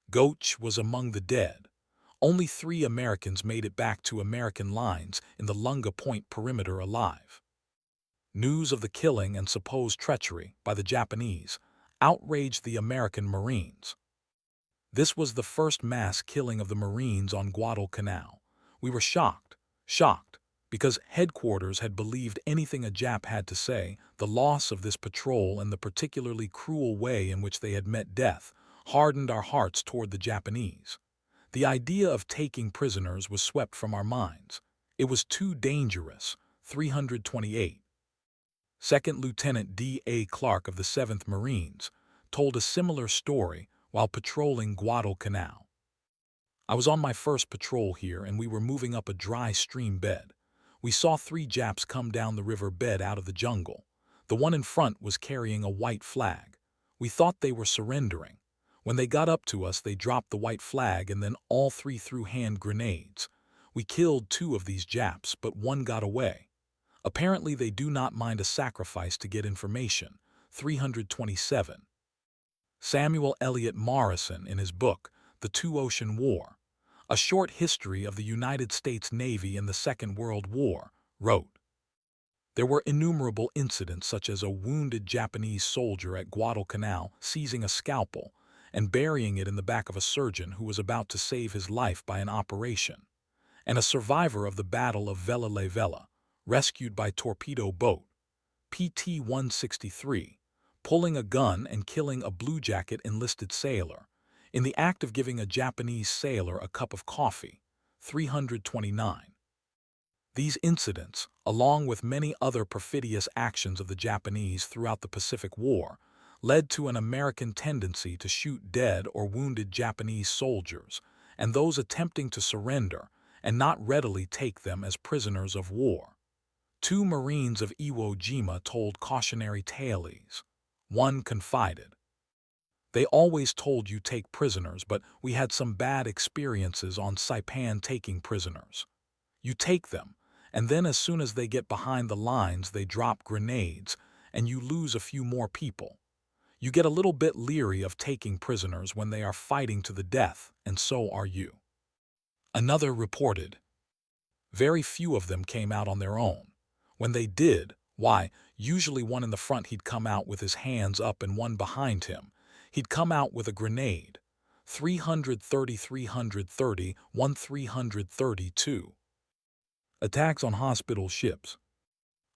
Goetsch was among the dead. Only 3 Americans made it back to American lines in the Lunga Point perimeter alive. News of the killing and supposed treachery by the Japanese outraged the American Marines. This was the first mass killing of the Marines on Guadalcanal. We were shocked, because headquarters had believed anything a Jap had to say. The loss of this patrol and the particularly cruel way in which they had met death hardened our hearts toward the Japanese. The idea of taking prisoners was swept from our minds. It was too dangerous. 328. Second Lieutenant D.A. Clark of the 7th Marines told a similar story while patrolling Guadalcanal. I was on my first patrol here and we were moving up a dry stream bed. We saw 3 Japs come down the river bed out of the jungle. The one in front was carrying a white flag. We thought they were surrendering. When they got up to us, they dropped the white flag and then all 3 threw hand grenades. We killed 2 of these Japs, but 1 got away. Apparently they do not mind a sacrifice to get information. 327. Samuel Eliot Morison, in his book, The Two-Ocean War, A Short History of the United States Navy in the Second World War, wrote, "There were innumerable incidents such as a wounded Japanese soldier at Guadalcanal seizing a scalpel and burying it in the back of a surgeon who was about to save his life by an operation, and a survivor of the Battle of Vella La Vella, rescued by torpedo boat, PT-163, pulling a gun and killing a bluejacket enlisted sailor, in the act of giving a Japanese sailor a cup of coffee." 329. These incidents, along with many other perfidious actions of the Japanese throughout the Pacific War, led to an American tendency to shoot dead or wounded Japanese soldiers and those attempting to surrender and not readily take them as prisoners of war. 2 Marines of Iwo Jima told cautionary tales. One confided, "They always told you take prisoners, but we had some bad experiences on Saipan taking prisoners. You take them, and then as soon as they get behind the lines they drop grenades, and you lose a few more people. You get a little bit leery of taking prisoners when they are fighting to the death, and so are you." Another reported, "Very few of them came out on their own. When they did, why, usually one in the front he'd come out with his hands up and one behind him. He'd come out with a grenade." 330, 330, 332. Attacks on hospital ships.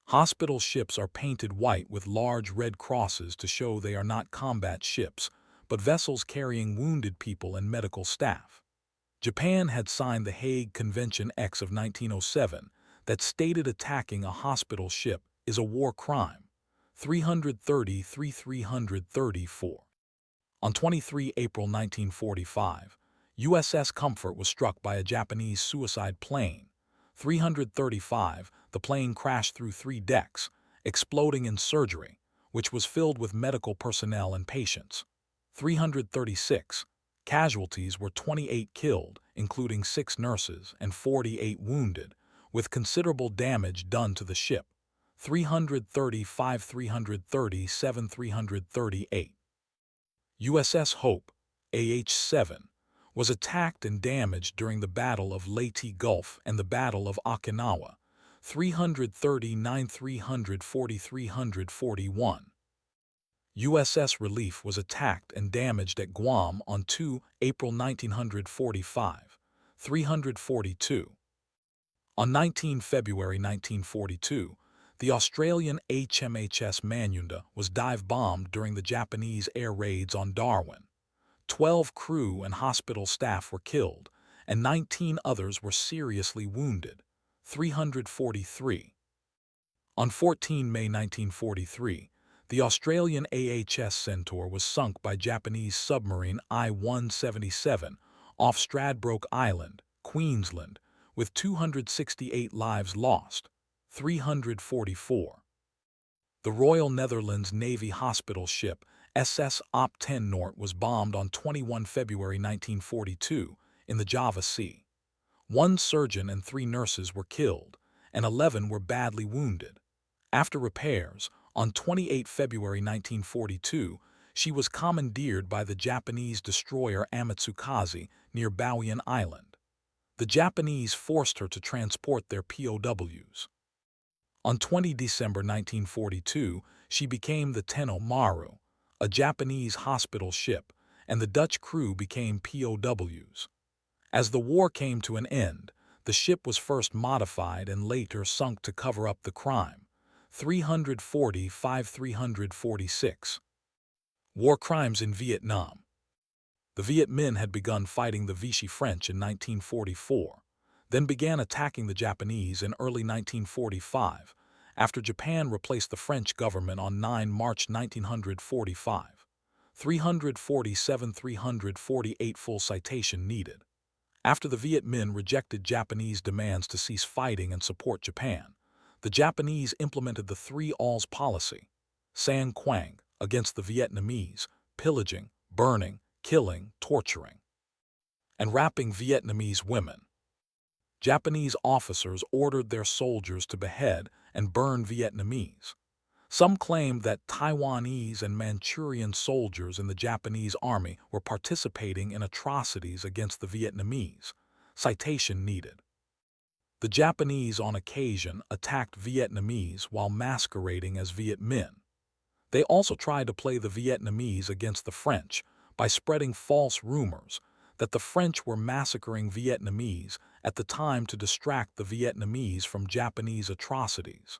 Hospital ships are painted white with large red crosses to show they are not combat ships, but vessels carrying wounded people and medical staff. Japan had signed the Hague Convention X of 1907 that stated attacking a hospital ship is a war crime. 330, 334. On 23 April 1945, USS Comfort was struck by a Japanese suicide plane. 335, the plane crashed through 3 decks, exploding in surgery, which was filled with medical personnel and patients. 336, casualties were 28 killed, including 6 nurses, and 48 wounded, with considerable damage done to the ship. 335, 337, 338. USS Hope, AH-7, was attacked and damaged during the Battle of Leyte Gulf and the Battle of Okinawa. 339, 340, 341. USS Relief was attacked and damaged at Guam on 2 April 1945. 342. On 19 February 1942, the Australian HMHS Manunda was dive-bombed during the Japanese air raids on Darwin. 12 crew and hospital staff were killed, and 19 others were seriously wounded. 343. On 14 May 1943, the Australian AHS Centaur was sunk by Japanese submarine I-177 off Stradbroke Island, Queensland, with 268 lives lost. 344. The Royal Netherlands Navy hospital ship SS Op 10 Noord was bombed on 21 February 1942 in the Java Sea. 1 surgeon and 3 nurses were killed, and 11 were badly wounded. After repairs, on 28 February 1942, She was commandeered by the Japanese destroyer Amatsukaze near Bowen Island. The Japanese forced her to transport their POWs. On 20 December 1942, she became the Tenno Maru, a Japanese hospital ship, and the Dutch crew became POWs. As the war came to an end, the ship was first modified and later sunk to cover up the crime. 346. War crimes in Vietnam. The Viet Minh had begun fighting the Vichy French in 1944, then began attacking the Japanese in early 1945, after Japan replaced the French government on 9 March 1945. 348 full citation needed. After the Viet Minh rejected Japanese demands to cease fighting and support Japan, the Japanese implemented the Three Alls policy, San Quang, against the Vietnamese, pillaging, burning, killing, torturing, and raping Vietnamese women. Japanese officers ordered their soldiers to behead and burn Vietnamese. Some claimed that Taiwanese and Manchurian soldiers in the Japanese army were participating in atrocities against the Vietnamese. Citation needed. The Japanese on occasion attacked Vietnamese while masquerading as Viet Minh. They also tried to play the Vietnamese against the French by spreading false rumors that the French were massacring Vietnamese at the time to distract the Vietnamese from Japanese atrocities.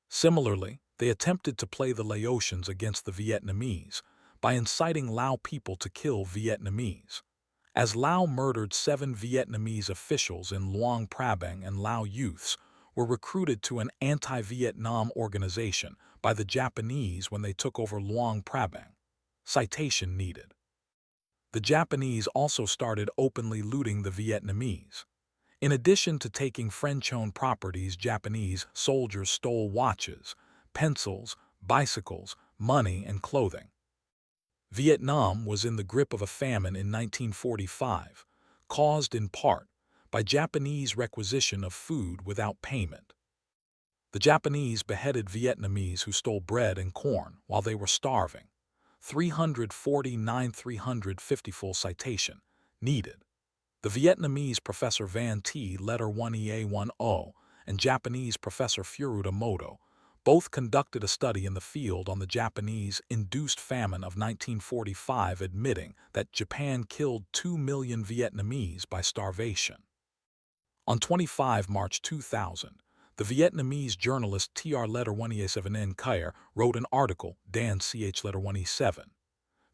Similarly, they attempted to play the Laotians against the Vietnamese by inciting Lao people to kill Vietnamese. As Lao murdered 7 Vietnamese officials in Luang Prabang, and Lao youths were recruited to an anti-Vietnam organization by the Japanese when they took over Luang Prabang. Citation needed. The Japanese also started openly looting the Vietnamese. In addition to taking French-owned properties, Japanese soldiers stole watches, pencils, bicycles, money, and clothing. Vietnam was in the grip of a famine in 1945, caused in part by Japanese requisition of food without payment. The Japanese beheaded Vietnamese who stole bread and corn while they were starving. 350 full citation needed. The Vietnamese Professor Van T. Letter 1EA10 and Japanese Professor Furuta Moto both conducted a study in the field on the Japanese-induced famine of 1945, admitting that Japan killed 2 million Vietnamese by starvation. On 25 March 2000, the Vietnamese journalist Tr. Letter 1EA7N Kyer wrote an article, Dan Ch. Letter 1E7.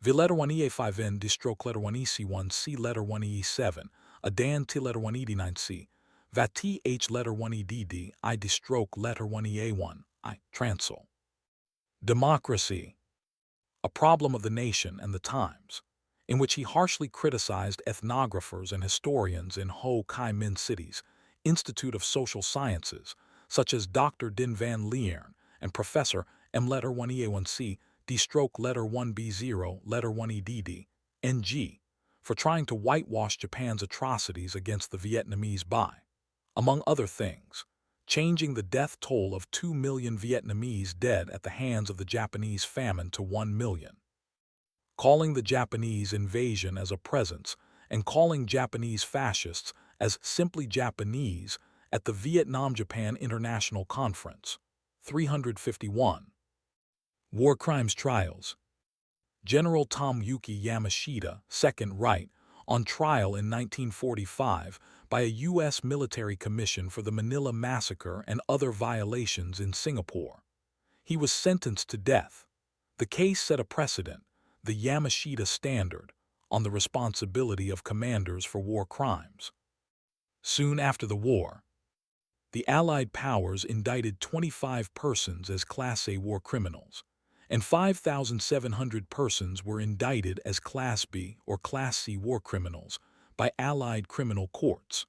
V letter 1EA5N D stroke letter 1EC1 C letter 1E7, a Dan T letter 1ED9C, VAT TH letter 1EDD I D stroke letter 1EA1 I Transol. Democracy, a problem of the nation and the times, in which he harshly criticized ethnographers and historians in Ho Chi Minh City's Institute of Social Sciences, such as Dr. Din Van Leern and Professor M letter 1EA1C D stroke letter 1B0 letter 1EDD NG, for trying to whitewash Japan's atrocities against the Vietnamese by, among other things, changing the death toll of 2 million Vietnamese dead at the hands of the Japanese famine to 1 million, calling the Japanese invasion as a presence and calling Japanese fascists as simply Japanese at the Vietnam-Japan International Conference. 351. War Crimes Trials. General Tomoyuki Yamashita, Second Right, on trial in 1945 by a U.S. military commission for the Manila Massacre and other violations in Singapore. He was sentenced to death. The case set a precedent, the Yamashita Standard, on the responsibility of commanders for war crimes. Soon after the war, the Allied powers indicted 25 persons as Class A war criminals, and 5,700 persons were indicted as Class B or Class C war criminals by Allied criminal courts.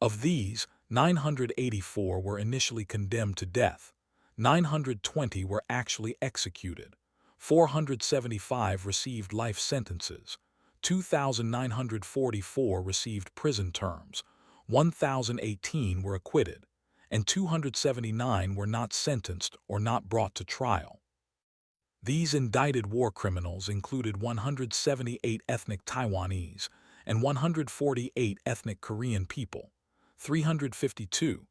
Of these, 984 were initially condemned to death, 920 were actually executed, 475 received life sentences, 2,944 received prison terms, 1,018 were acquitted, and 279 were not sentenced or not brought to trial. These indicted war criminals included 178 ethnic Taiwanese and 148 ethnic Korean people. 352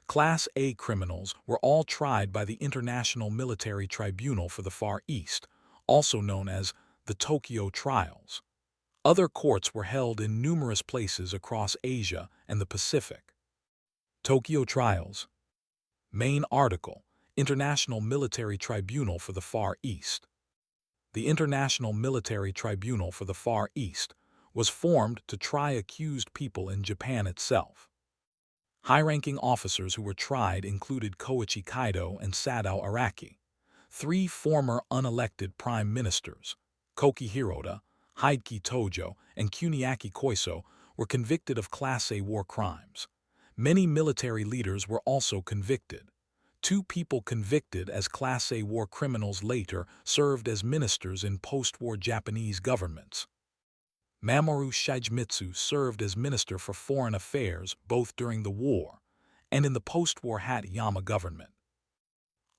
Class A criminals were all tried by the International Military Tribunal for the Far East, also known as the Tokyo Trials. Other courts were held in numerous places across Asia and the Pacific. Tokyo Trials. Main article: International Military Tribunal for the Far East. The International Military Tribunal for the Far East was formed to try accused people in Japan itself. High-ranking officers who were tried included Koichi Kaido and Sadao Araki. 3 former unelected prime ministers, Koki Hirota, Heideki Tojo, and Kuniaki Koiso, were convicted of Class A war crimes. Many military leaders were also convicted. 2 people convicted as Class A war criminals later served as ministers in post-war Japanese governments. Mamoru Shigemitsu served as Minister for Foreign Affairs both during the war and in the post-war Hatayama government.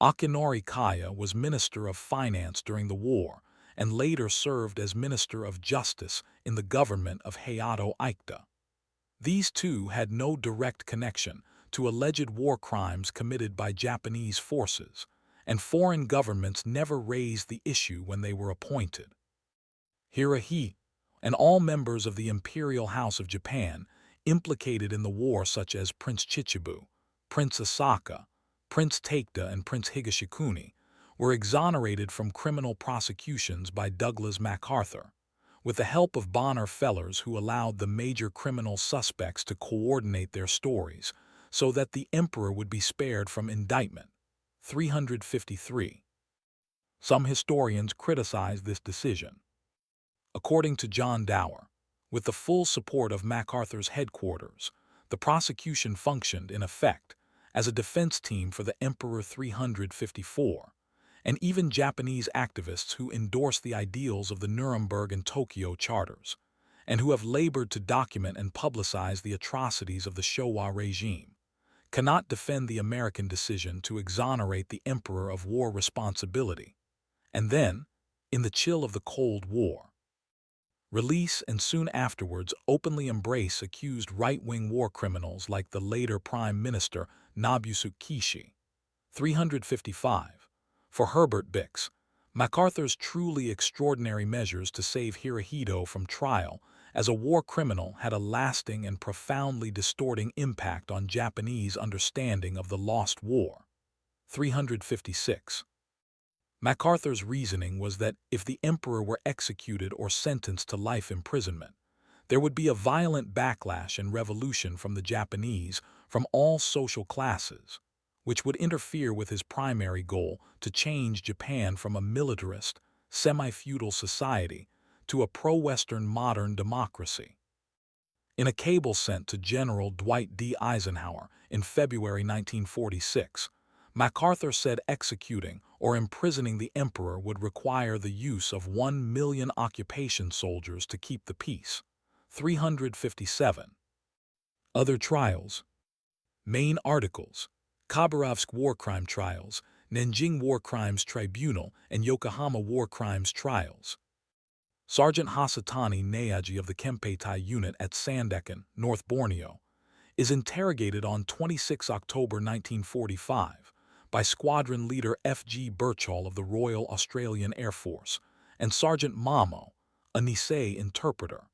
Akinori Kaya was Minister of Finance during the war and later served as Minister of Justice in the government of Hayato Aikita. These 2 had no direct connection to alleged war crimes committed by Japanese forces, and foreign governments never raised the issue when they were appointed. Hirohito and all members of the Imperial House of Japan implicated in the war, such as Prince Chichibu, Prince Asaka, Prince Takeda, and Prince Higashikuni, were exonerated from criminal prosecutions by Douglas MacArthur, with the help of Bonner Fellers, who allowed the major criminal suspects to coordinate their stories so that the emperor would be spared from indictment. 353. Some historians criticize this decision. According to John Dower, with the full support of MacArthur's headquarters, the prosecution functioned, in effect, as a defense team for the Emperor. 354, and even Japanese activists who endorse the ideals of the Nuremberg and Tokyo charters, and who have labored to document and publicize the atrocities of the Showa regime, cannot defend the American decision to exonerate the emperor of war responsibility, and then, in the chill of the Cold War, release and soon afterwards openly embrace accused right-wing war criminals like the later Prime Minister Nobusuke Kishi. 355. For Herbert Bix, MacArthur's truly extraordinary measures to save Hirohito from trial as a war criminal had a lasting and profoundly distorting impact on Japanese understanding of the lost war. 356. MacArthur's reasoning was that if the emperor were executed or sentenced to life imprisonment, there would be a violent backlash and revolution from the Japanese from all social classes, which would interfere with his primary goal to change Japan from a militarist, semi-feudal society to a pro-Western modern democracy. In a cable sent to General Dwight D. Eisenhower in February 1946, MacArthur said executing or imprisoning the emperor would require the use of 1 million occupation soldiers to keep the peace. 357. Other trials. Main articles: Khabarovsk War Crime Trials, Nanjing War Crimes Tribunal, and Yokohama War Crimes Trials. Sergeant Hasatani Nayaji of the Kempeitai Unit at Sandakan, North Borneo, is interrogated on 26 October 1945 by Squadron Leader F.G. Birchall of the Royal Australian Air Force and Sergeant Mamo, a Nisei interpreter.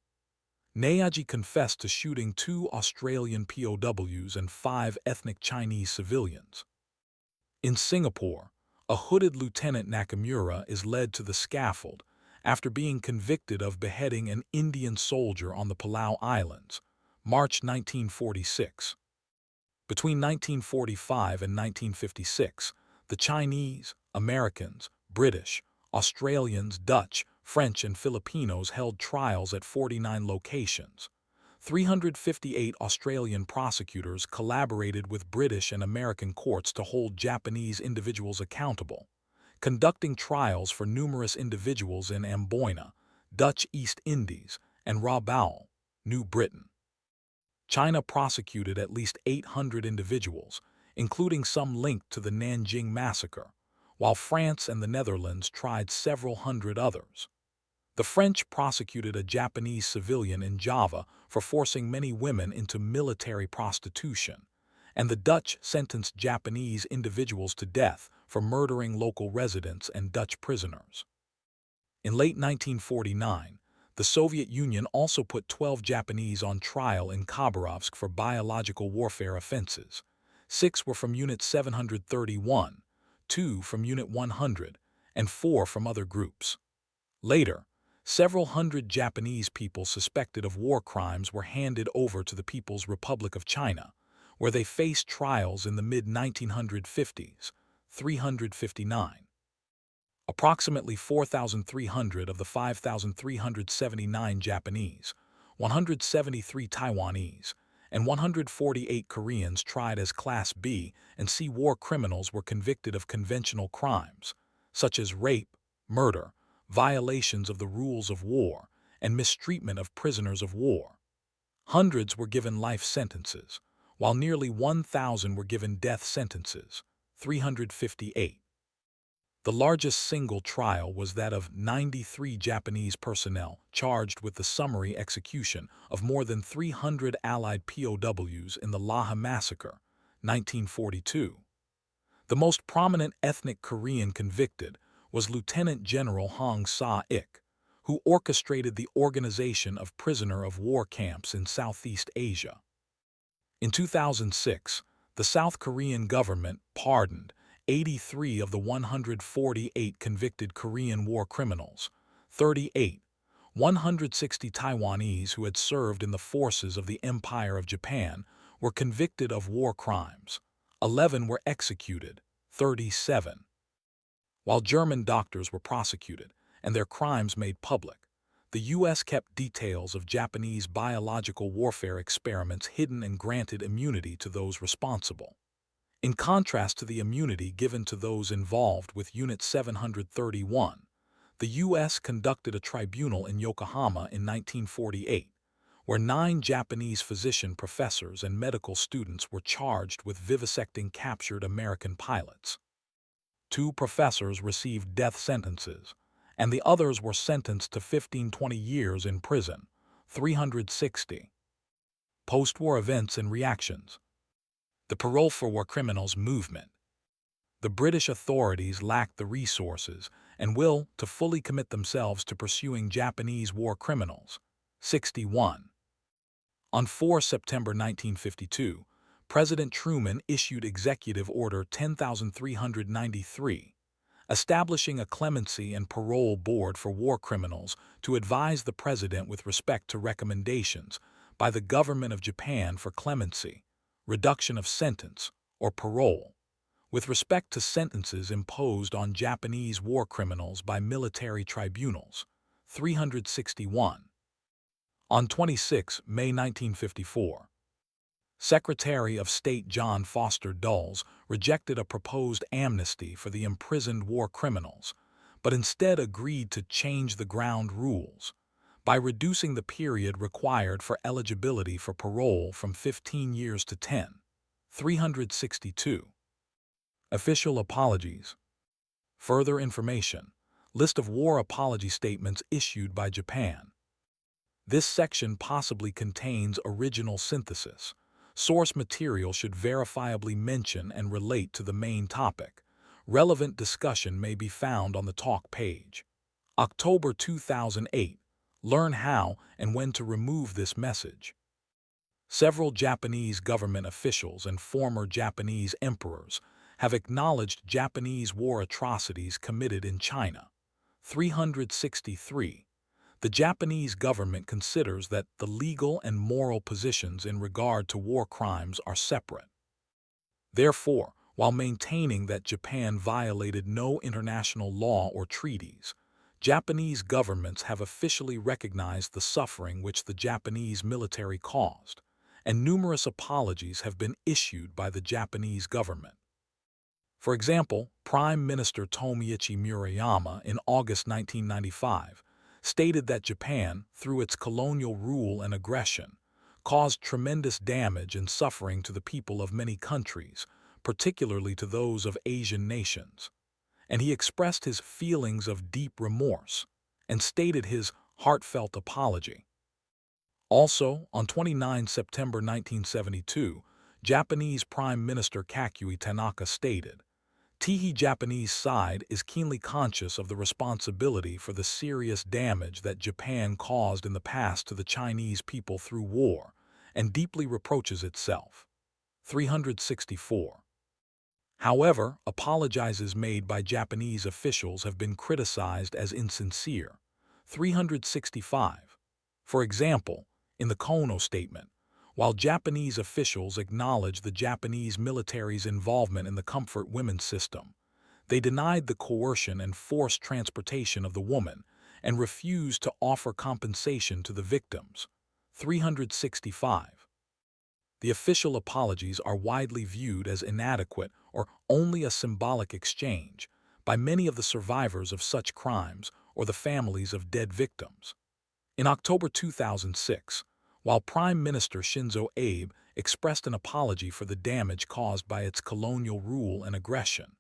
Nayaji confessed to shooting 2 Australian POWs and 5 ethnic Chinese civilians. In Singapore, a hooded Lieutenant Nakamura is led to the scaffold after being convicted of beheading an Indian soldier on the Palau Islands, March 1946. Between 1945 and 1956, the Chinese, Americans, British, Australians, Dutch, French, and Filipinos held trials at 49 locations. 358 Australian prosecutors collaborated with British and American courts to hold Japanese individuals accountable, conducting trials for numerous individuals in Amboina, Dutch East Indies, and Rabaul, New Britain. China prosecuted at least 800 individuals, including some linked to the Nanjing Massacre, while France and the Netherlands tried several hundred others. The French prosecuted a Japanese civilian in Java for forcing many women into military prostitution, and the Dutch sentenced Japanese individuals to death for murdering local residents and Dutch prisoners. In late 1949, the Soviet Union also put 12 Japanese on trial in Khabarovsk for biological warfare offenses. 6 were from Unit 731, 2 from Unit 100, and 4 from other groups. Later, several hundred Japanese people suspected of war crimes were handed over to the People's Republic of China, where they faced trials in the mid-1950s, 359. Approximately 4,300 of the 5,379 Japanese, 173 Taiwanese, and 148 Koreans tried as Class B and C war criminals were convicted of conventional crimes, such as rape, murder, violations of the rules of war, and mistreatment of prisoners of war. Hundreds were given life sentences, while nearly 1,000 were given death sentences, 358. The largest single trial was that of 93 Japanese personnel charged with the summary execution of more than 300 Allied POWs in the Laha Massacre, 1942. The most prominent ethnic Korean convicted was Lieutenant General Hong Sa-ik, who orchestrated the organization of prisoner of war camps in Southeast Asia. In 2006, the South Korean government pardoned 83 of the 148 convicted Korean war criminals, 38, 160 Taiwanese who had served in the forces of the Empire of Japan were convicted of war crimes, 11 were executed, 37. While German doctors were prosecuted and their crimes made public, the U.S. kept details of Japanese biological warfare experiments hidden and granted immunity to those responsible. In contrast to the immunity given to those involved with Unit 731, the U.S. conducted a tribunal in Yokohama in 1948, where 9 Japanese physician professors and medical students were charged with vivisecting captured American pilots. 2 professors received death sentences, and the others were sentenced to 15-20 years in prison, 360. Post-war events and reactions. The Parole for War Criminals movement. The British authorities lacked the resources and will to fully commit themselves to pursuing Japanese war criminals. 61. On 4 September 1952, President Truman issued Executive Order 10,393, establishing a clemency and parole board for war criminals to advise the president with respect to recommendations by the government of Japan for clemency, reduction of sentence, or parole, with respect to sentences imposed on Japanese war criminals by military tribunals, 361. On 26 May 1954, Secretary of State John Foster Dulles rejected a proposed amnesty for the imprisoned war criminals, but instead agreed to change the ground rules by reducing the period required for eligibility for parole from 15 years to 10, 362. Official apologies. Further information. List of war apology statements issued by Japan. This section possibly contains original synthesis. Source material should verifiably mention and relate to the main topic. Relevant discussion may be found on the talk page. October 2008. Learn how and when to remove this message. Several Japanese government officials and former Japanese emperors have acknowledged Japanese war atrocities committed in China. 363. The Japanese government considers that the legal and moral positions in regard to war crimes are separate. Therefore, while maintaining that Japan violated no international law or treaties, Japanese governments have officially recognized the suffering which the Japanese military caused, and numerous apologies have been issued by the Japanese government. For example, Prime Minister Tomoichi Murayama in August 1995 stated that Japan, through its colonial rule and aggression, caused tremendous damage and suffering to the people of many countries, particularly to those of Asian nations, and he expressed his feelings of deep remorse and stated his heartfelt apology. Also, on 29 September 1972, Japanese Prime Minister Kakuei Tanaka stated, "The Japanese side is keenly conscious of the responsibility for the serious damage that Japan caused in the past to the Chinese people through war, and deeply reproaches itself." 364. However, apologizes made by Japanese officials have been criticized as insincere. 365. For example, in the Kono Statement, while Japanese officials acknowledged the Japanese military's involvement in the comfort women's system, they denied the coercion and forced transportation of the woman and refused to offer compensation to the victims. 365. The official apologies are widely viewed as inadequate or only a symbolic exchange by many of the survivors of such crimes or the families of dead victims. In October 2006, while Prime Minister Shinzo Abe expressed an apology for the damage caused by its colonial rule and aggression,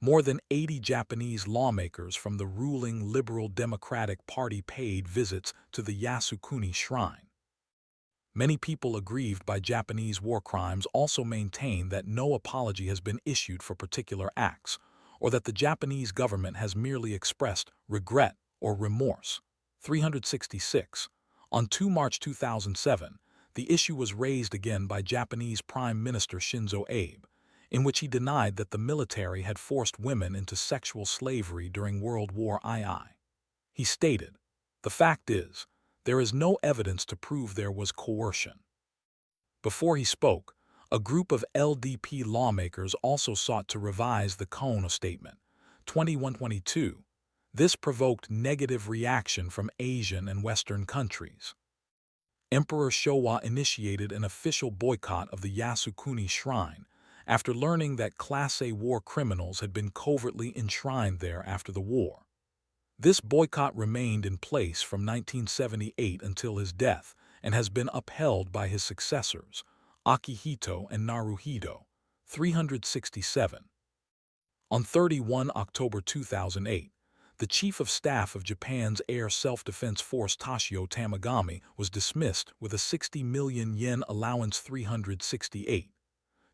more than 80 Japanese lawmakers from the ruling Liberal Democratic Party paid visits to the Yasukuni Shrine. Many people aggrieved by Japanese war crimes also maintain that no apology has been issued for particular acts, or that the Japanese government has merely expressed regret or remorse. 366. On 2 March 2007, the issue was raised again by Japanese Prime Minister Shinzo Abe, in which he denied that the military had forced women into sexual slavery during World War II. He stated, "The fact is, there is no evidence to prove there was coercion." Before he spoke, a group of LDP lawmakers also sought to revise the Kono Statement, 2122. This provoked negative reaction from Asian and Western countries. Emperor Showa initiated an official boycott of the Yasukuni Shrine after learning that Class A war criminals had been covertly enshrined there after the war. This boycott remained in place from 1978 until his death and has been upheld by his successors, Akihito and Naruhito. 367. On 31 October 2008, the Chief of Staff of Japan's Air Self-Defense Force Toshio Tamagami was dismissed with a 60 million yen allowance. 368.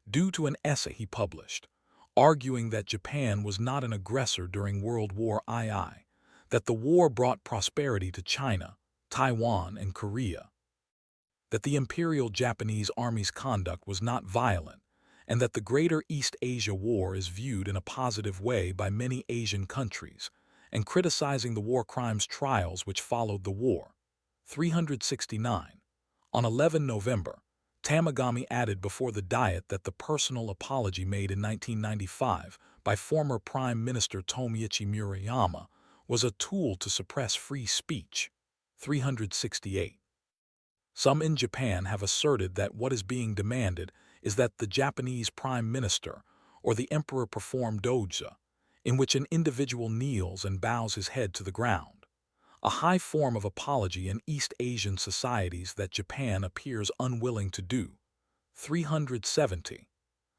Due to an essay he published, arguing that Japan was not an aggressor during World War II, that the war brought prosperity to China, Taiwan, and Korea, that the Imperial Japanese Army's conduct was not violent, and that the Greater East Asia War is viewed in a positive way by many Asian countries, and criticizing the war crimes trials which followed the war. 369. On 11 November, Tamagami added before the Diet that the personal apology made in 1995 by former Prime Minister Tomoichi Murayama was a tool to suppress free speech. 368. Some in Japan have asserted that what is being demanded is that the Japanese Prime Minister or the Emperor perform doji, in which an individual kneels and bows his head to the ground, a high form of apology in East Asian societies that Japan appears unwilling to do. 370.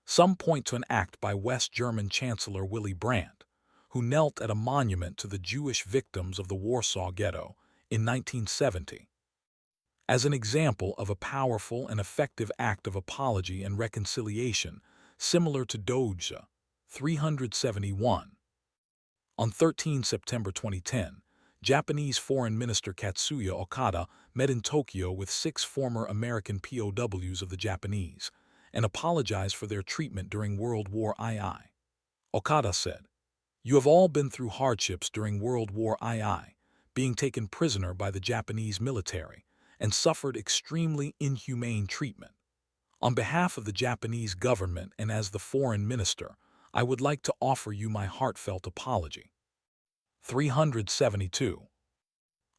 Some point to an act by West German Chancellor Willy Brandt, who knelt at a monument to the Jewish victims of the Warsaw Ghetto in 1970, as an example of a powerful and effective act of apology and reconciliation similar to doji. 371. On 13 September 2010, Japanese Foreign Minister Katsuya Okada met in Tokyo with 6 former American POWs of the Japanese and apologized for their treatment during World War II. Okada said, "You have all been through hardships during World War II, being taken prisoner by the Japanese military, and suffered extremely inhumane treatment. On behalf of the Japanese government and as the foreign minister, I would like to offer you my heartfelt apology." 372.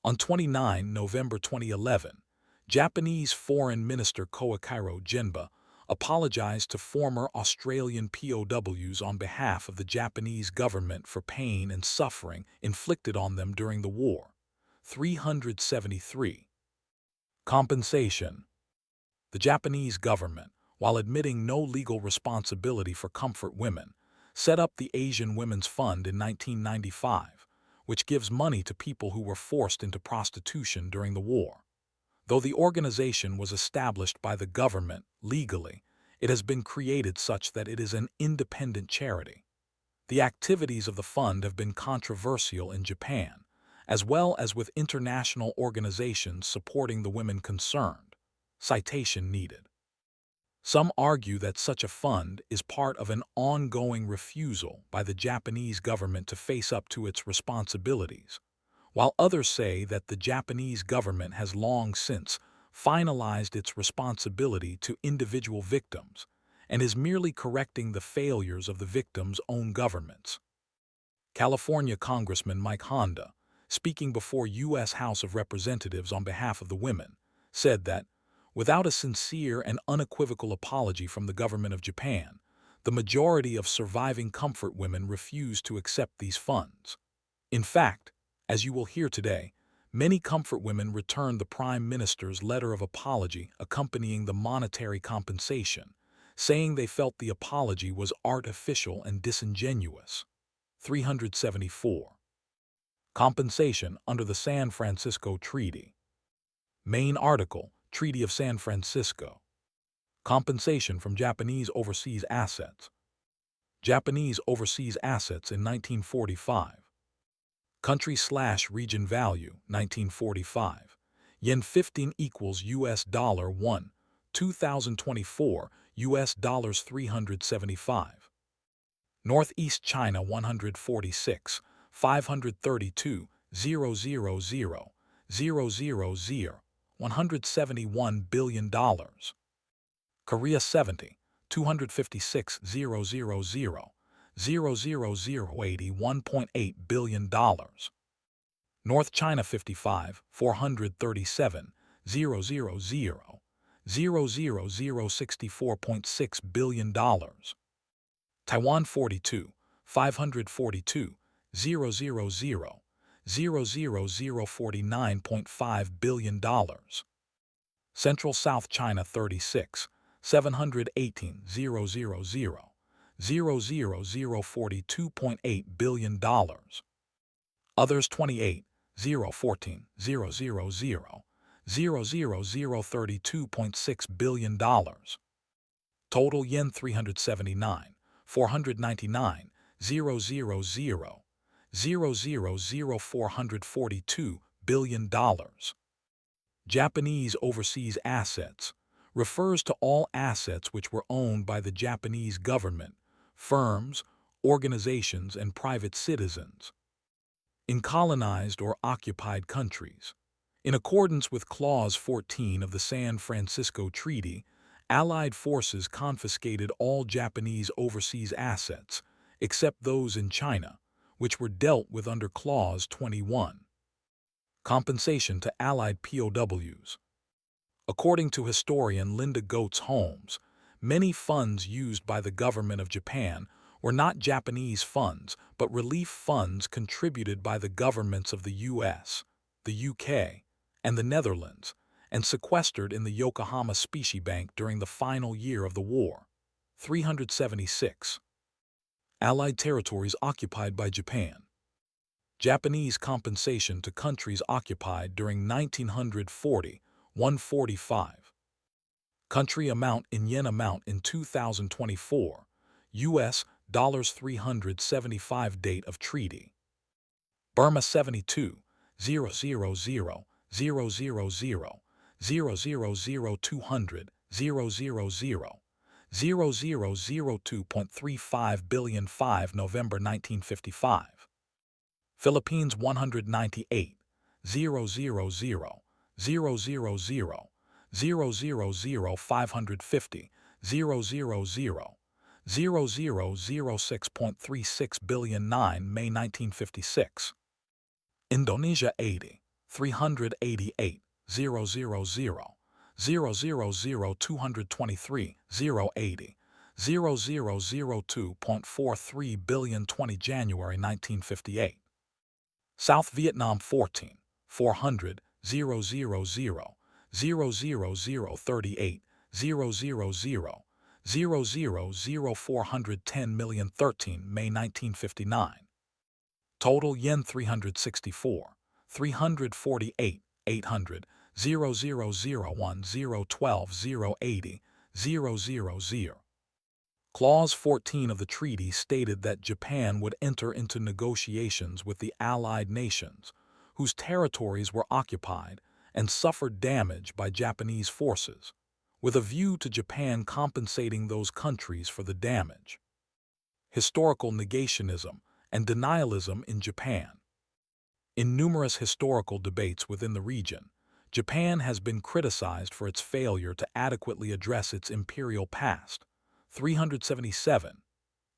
On 29 November 2011, Japanese Foreign Minister Koichiro Genba apologized to former Australian POWs on behalf of the Japanese government for pain and suffering inflicted on them during the war. 373. Compensation. The Japanese government, while admitting no legal responsibility for comfort women, set up the Asian Women's Fund in 1995, which gives money to people who were forced into prostitution during the war. Though the organization was established by the government legally, it has been created such that it is an independent charity. The activities of the fund have been controversial in Japan, as well as with international organizations supporting the women concerned. Citation needed. Some argue that such a fund is part of an ongoing refusal by the Japanese government to face up to its responsibilities, while others say that the Japanese government has long since finalized its responsibility to individual victims and is merely correcting the failures of the victims' own governments. California Congressman Mike Honda, speaking before U.S. House of Representatives on behalf of the women, said that, without a sincere and unequivocal apology from the government of Japan, the majority of surviving comfort women refuse to accept these funds. In fact, as you will hear today, many comfort women returned the Prime Minister's letter of apology accompanying the monetary compensation, saying they felt the apology was artificial and disingenuous. 374. Compensation under the San Francisco Treaty. Main article, Treaty of San Francisco. Compensation from Japanese overseas assets. Japanese overseas assets in 1945. Country/region value, 1945. Yen 15 equals US dollar 1, 2024, US dollars 375. Northeast China 146, 532, 000, 000, $171 billion. Korea 70, 256, 000, 81.8 billion. North China 55, 437, 000, 64.6 billion. Taiwan 42, 542, 000, 49.5 billion. Central South China 36, 718, 000, 42.8 billion. Others 28, 014, 000, 32.6 billion. Total yen 379, 499, 000, 442 billion. Japanese overseas assets refers to all assets which were owned by the Japanese government, firms, organizations, and private citizens in colonized or occupied countries. In accordance with Clause 14 of the San Francisco Treaty, Allied forces confiscated all Japanese overseas assets, except those in China, which were dealt with under Clause 21. Compensation to Allied POWs. According to historian Linda Goetz Holmes, many funds used by the government of Japan were not Japanese funds, but relief funds contributed by the governments of the US, the UK, and the Netherlands, and sequestered in the Yokohama Specie Bank during the final year of the war. 376. Allied territories occupied by Japan. Japanese compensation to countries occupied during 1940, 145. Country amount in yen amount in 2024, US dollars 375 date of treaty. Burma 72, 000, 000, 000, 200, 000, 0002.35 billion 5 November 1955. Philippines 198, 000, 000, 000, 550, 000, 0006.36 billion 9 May 1956. Indonesia 80, 388, 000, 000, 223, 080, 0002.43 billion 20 January 1958. South Vietnam 14, 400, 000, 000, 00038, 000, 0.0000410,013 May 1959. Total yen 364, 348, 800, 0.001 012 080, 000. Clause 14 of the treaty stated that Japan would enter into negotiations with the Allied nations, whose territories were occupied and suffered damage by Japanese forces, with a view to Japan compensating those countries for the damage. Historical negationism and denialism in Japan. In numerous historical debates within the region, Japan has been criticized for its failure to adequately address its imperial past. 377.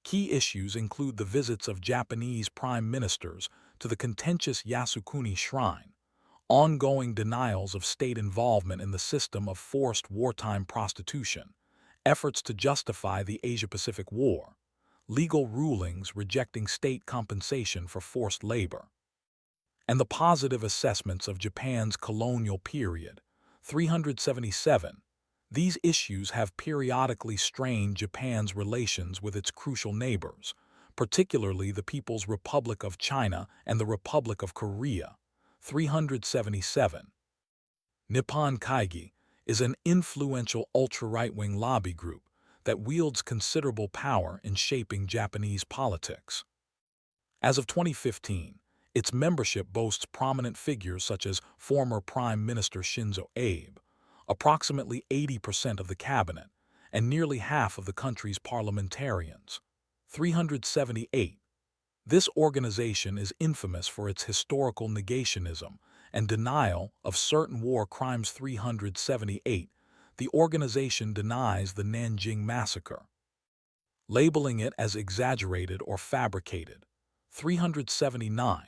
Key issues include the visits of Japanese prime ministers to the contentious Yasukuni Shrine, ongoing denials of state involvement in the system of forced wartime prostitution, efforts to justify the Asia-Pacific War, legal rulings rejecting state compensation for forced labor, and the positive assessments of Japan's colonial period. 377. These issues have periodically strained Japan's relations with its crucial neighbors, particularly the People's Republic of China and the Republic of Korea. 377. Nippon Kaigi is an influential ultra-right-wing lobby group that wields considerable power in shaping Japanese politics. As of 2015, its membership boasts prominent figures such as former Prime Minister Shinzo Abe, approximately 80% of the cabinet, and nearly half of the country's parliamentarians. 378. This organization is infamous for its historical negationism and denial of certain war crimes. 378. The organization denies the Nanjing Massacre, labeling it as exaggerated or fabricated. 379.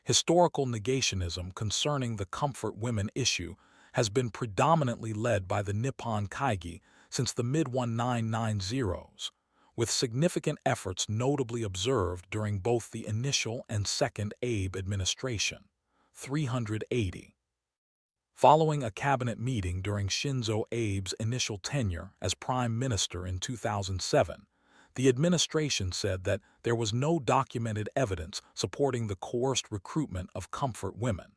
Historical negationism concerning the comfort women issue has been predominantly led by the Nippon Kaigi since the mid-1990s, with significant efforts notably observed during both the initial and second Abe administration. 380. Following a cabinet meeting during Shinzo Abe's initial tenure as prime minister in 2007, the administration said that there was no documented evidence supporting the coerced recruitment of comfort women.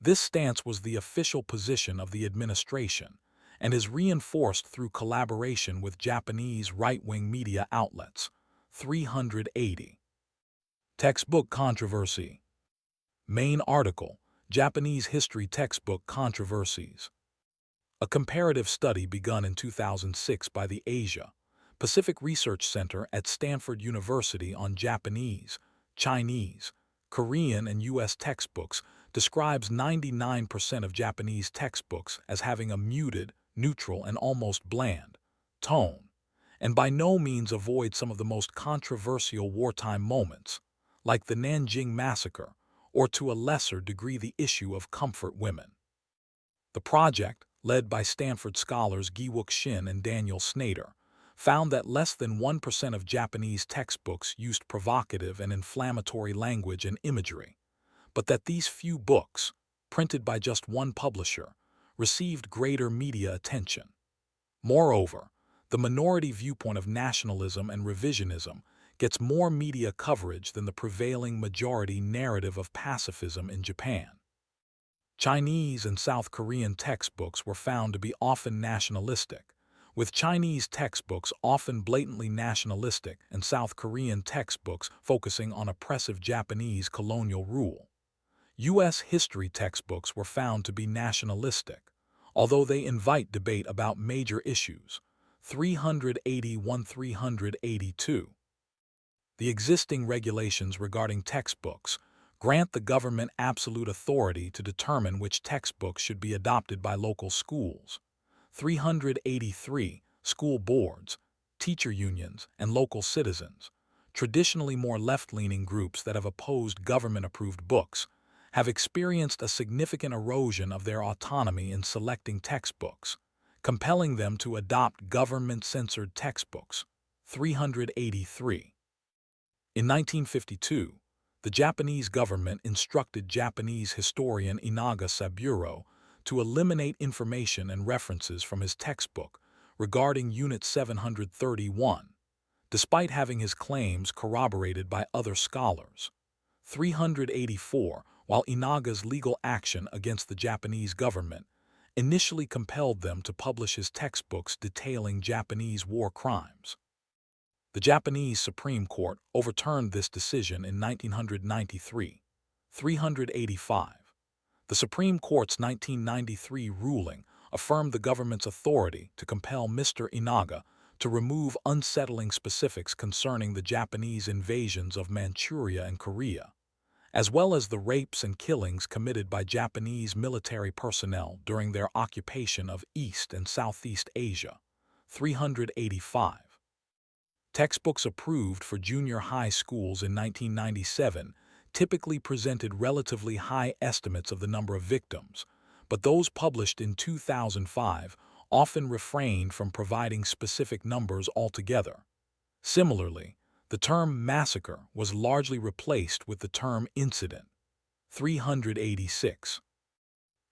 This stance was the official position of the administration and is reinforced through collaboration with Japanese right-wing media outlets. 380. Textbook controversy. Main article: Japanese history textbook controversies. A comparative study begun in 2006 by the Asia Pacific Research Center at Stanford University on Japanese, Chinese, Korean, and U.S. textbooks describes 99% of Japanese textbooks as having a muted, neutral, and almost bland tone, and by no means avoid some of the most controversial wartime moments, like the Nanjing Massacre, or to a lesser degree the issue of comfort women. The project, led by Stanford scholars Gi-wook Shin and Daniel Snyder, found that less than 1% of Japanese textbooks used provocative and inflammatory language and imagery, but that these few books, printed by just one publisher, received greater media attention. Moreover, the minority viewpoint of nationalism and revisionism gets more media coverage than the prevailing majority narrative of pacifism in Japan. Chinese and South Korean textbooks were found to be often nationalistic, with Chinese textbooks often blatantly nationalistic and South Korean textbooks focusing on oppressive Japanese colonial rule. U.S. history textbooks were found to be nationalistic, although they invite debate about major issues. 381-382. The existing regulations regarding textbooks grant the government absolute authority to determine which textbooks should be adopted by local schools. 383. School boards, teacher unions, and local citizens, traditionally more left-leaning groups that have opposed government-approved books, have experienced a significant erosion of their autonomy in selecting textbooks, compelling them to adopt government-censored textbooks. 383. In 1952, the Japanese government instructed Japanese historian Inaga Saburo to eliminate information and references from his textbook regarding Unit 731, despite having his claims corroborated by other scholars. 384, while Inaga's legal action against the Japanese government initially compelled them to publish his textbooks detailing Japanese war crimes. The Japanese Supreme Court overturned this decision in 1993. 385. The Supreme Court's 1993 ruling affirmed the government's authority to compel Mr. Inaga to remove unsettling specifics concerning the Japanese invasions of Manchuria and Korea, as well as the rapes and killings committed by Japanese military personnel during their occupation of East and Southeast Asia. 385. Textbooks approved for junior high schools in 1997 typically presented relatively high estimates of the number of victims, but those published in 2005 often refrained from providing specific numbers altogether. Similarly, the term massacre was largely replaced with the term incident. 386.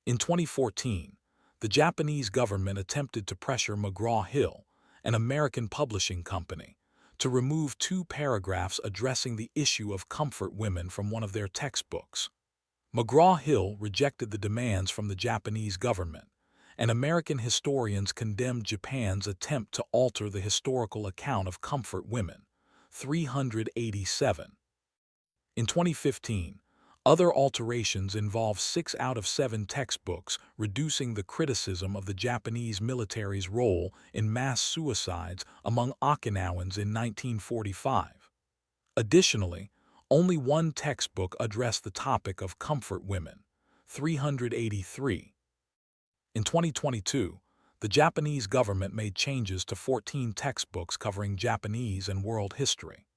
In 2014, the Japanese government attempted to pressure McGraw-Hill, an American publishing company, to remove 2 paragraphs addressing the issue of comfort women from one of their textbooks. McGraw-Hill rejected the demands from the Japanese government, and American historians condemned Japan's attempt to alter the historical account of comfort women. 387. In 2015, other alterations involve 6 out of 7 textbooks, reducing the criticism of the Japanese military's role in mass suicides among Okinawans in 1945. Additionally, only 1 textbook addressed the topic of comfort women. 383. In 2022, the Japanese government made changes to 14 textbooks covering Japanese and world history.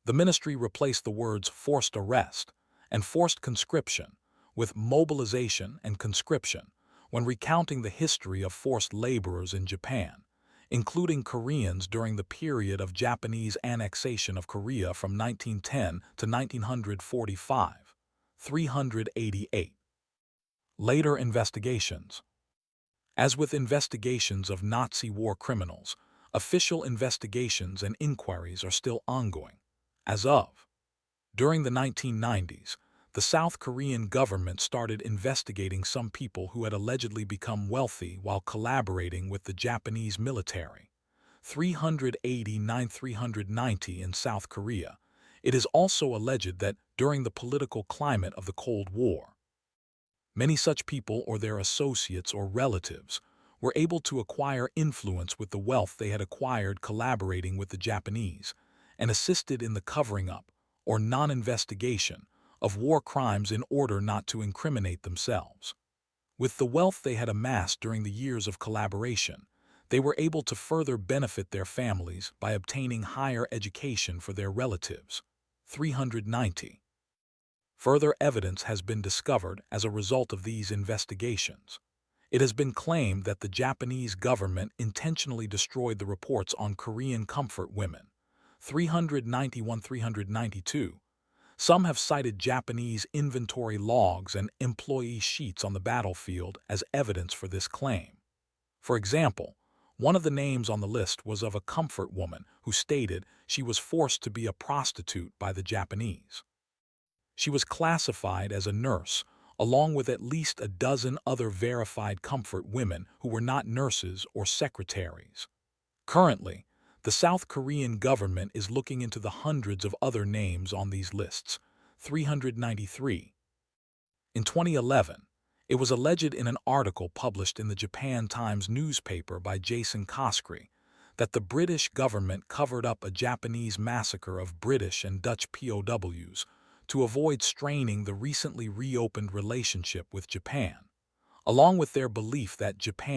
The ministry replaced the words forced arrest and forced conscription with mobilization and conscription when recounting the history of forced laborers in Japan, including Koreans during the period of Japanese annexation of Korea from 1910 to 1945. 388. Later investigations. As with investigations of Nazi war criminals, official investigations and inquiries are still ongoing. As of during the 1990s, the South Korean government started investigating some people who had allegedly become wealthy while collaborating with the Japanese military. 389-390 in South Korea. It is also alleged that during the political climate of the Cold War, many such people or their associates or relatives were able to acquire influence with the wealth they had acquired collaborating with the Japanese and assisted in the covering up or non-investigation of war crimes in order not to incriminate themselves. With the wealth they had amassed during the years of collaboration, they were able to further benefit their families by obtaining higher education for their relatives. 390. Further evidence has been discovered as a result of these investigations. It has been claimed that the Japanese government intentionally destroyed the reports on Korean comfort women. 391-392. Some have cited Japanese inventory logs and employee sheets on the battlefield as evidence for this claim. For example, one of the names on the list was of a comfort woman who stated she was forced to be a prostitute by the Japanese. She was classified as a nurse, along with at least a dozen other verified comfort women who were not nurses or secretaries. Currently, the South Korean government is looking into the hundreds of other names on these lists. 393. In 2011, it was alleged in an article published in the Japan Times newspaper by Jason Koskry that the British government covered up a Japanese massacre of British and Dutch POWs to avoid straining the recently reopened relationship with Japan, along with their belief that Japan